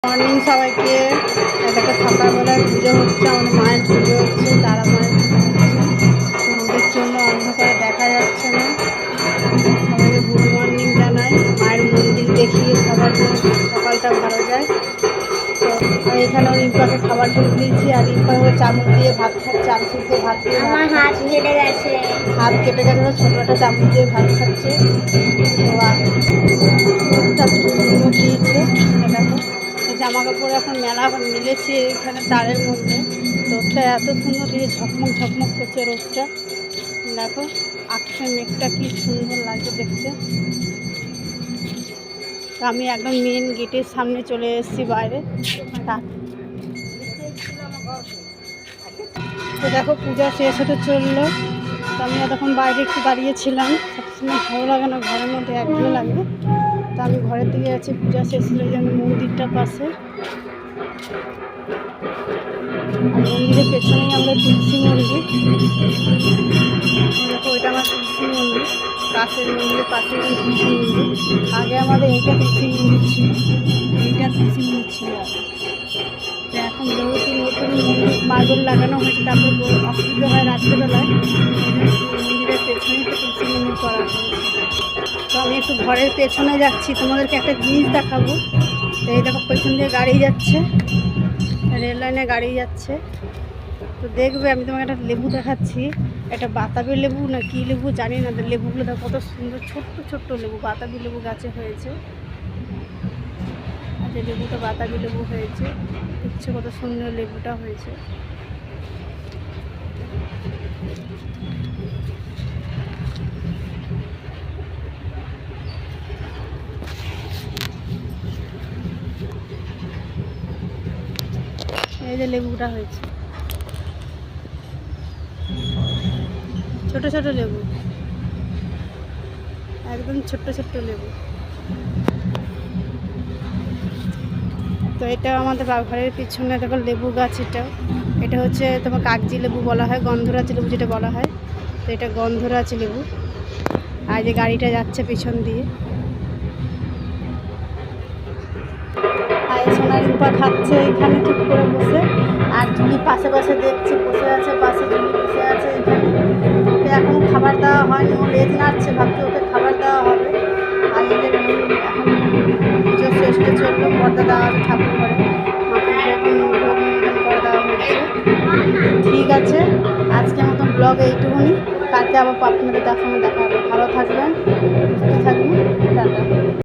Morning সবাইকে। দেখো সকালবেলায় পুজো হচ্ছে, আমাদের মায়ের পুজো হচ্ছে, তারা মায়ের পুজো হচ্ছে। রোদের জন্য অন্ধকারে দেখা যাচ্ছে না। সবাইকে গুড মর্নিং জানাই। মায়ের মন্দির দেখিয়ে সবার জন্য সকালটা ভালো যায়। তো এখানে রিম্পাকে খাবার করে দিয়েছি, আর রিম্পা চামচ দিয়ে ভাত খাচ্ছে, আলু সিদ্ধ ভাত দিয়ে। আমার হাত কেটে গেছে, ছোটো একটা চামচ দিয়ে ভাত খাচ্ছে। তো রোদটা সুন্দর দিয়েছে। দেখো জামা কাপড় এখন মেলা মিলেছে এখানে তারের মধ্যে। রোদটা এত সুন্দর দিয়ে ঝকমক ঝকমক করছে রোদটা। দেখো আকাশের মেঘটা কি সুন্দর লাগছে দেখতে। তো আমি একদম মেন গেটের সামনে চলে এসেছি বাইরে। তো দেখো পূজা শেষ হতে চললো। তো আমি এতক্ষণ বাইরে একটু দাঁড়িয়েছিলাম, সবসময় ভালো লাগে না, ঘরের মধ্যে একঘেয়ে লাগে। তো আমি ঘরের দিকে আছি, পূজা শেষ হলে যে আমি মন্দিরটার পাশে। মন্দিরের পেছনেই আমরা তুলসী মন্দির। দেখো ওইটা আমার তুলসী মন্দির, পাশের মন্দিরের পাশে তুলসী মন্দির। আগে আমাদের এইটা তুলসী মন্দির ছিল, এইটা তুলসী মন্দির ছিল আগে। তো এখন যেহেতু নতুন মার্বেল লাগানো হয়েছে, তারপর অসুবিধা হয় রাত্রেবেলায়, মন্দিরের পেছনেই তো তুলসী মন্দির করা হয়েছে। তো আমি একটু ঘরের পেছনে যাচ্ছি, তোমাদেরকে একটা জিনিস দেখাবো। তো এই দেখো পেছন দিয়ে গাড়ি যাচ্ছে, রেল লাইনে গাড়ি যাচ্ছে। তো দেখবে আমি তোমাকে একটা লেবু দেখাচ্ছি, এটা বাতাবি লেবু না কী লেবু জানি না। লেবুগুলো দেখো কত সুন্দর, ছোট্ট ছোট্ট লেবু, বাতাবি লেবু গাছে হয়েছে। যে লেবুটা বাতাবি লেবু হয়েছে, দেখছো কত সুন্দর লেবুটা হয়েছে। এই যে লেবুটা হয়েছে, ছোট ছোট লেবু, একদম ছোট্ট ছোট্ট লেবু। তো এটা আমাদের ঘরের পিছনে দেখো লেবু গাছ। এটা হচ্ছে তোমার কাগজি লেবু বলা হয়, গন্ধরাজ লেবু যেটা বলা হয়। তো এটা গন্ধরাজ লেবু। আর যে গাড়িটা যাচ্ছে পিছন দিয়ে, আর সোনা রিম্পা খাচ্ছে এখানে চুপ করে বসে। আর জুলি পাশে পাশে দেখছে, বসে আছে পাশে, জুলি বসে আছে এখানে। ওকে এখনও খাবার দেওয়া হয়নি, ও লেজ নাড়ছে, ভাবছি ওকে খাবার দেওয়া হবে। আর এদের এখন পুজো শেষটা চললো, পর্দা দেওয়া আছে ঠাকুর ঘরে, মাকে ভোগ নিবেদন করে দেওয়া হয়েছে। ঠিক আছে, আজকের মতন ব্লগ এইটুকুনি। কালকে আবার আপনাদের দেখা হবে। ভালো থাকবেন, সুস্থ থাকবেন, টাটা।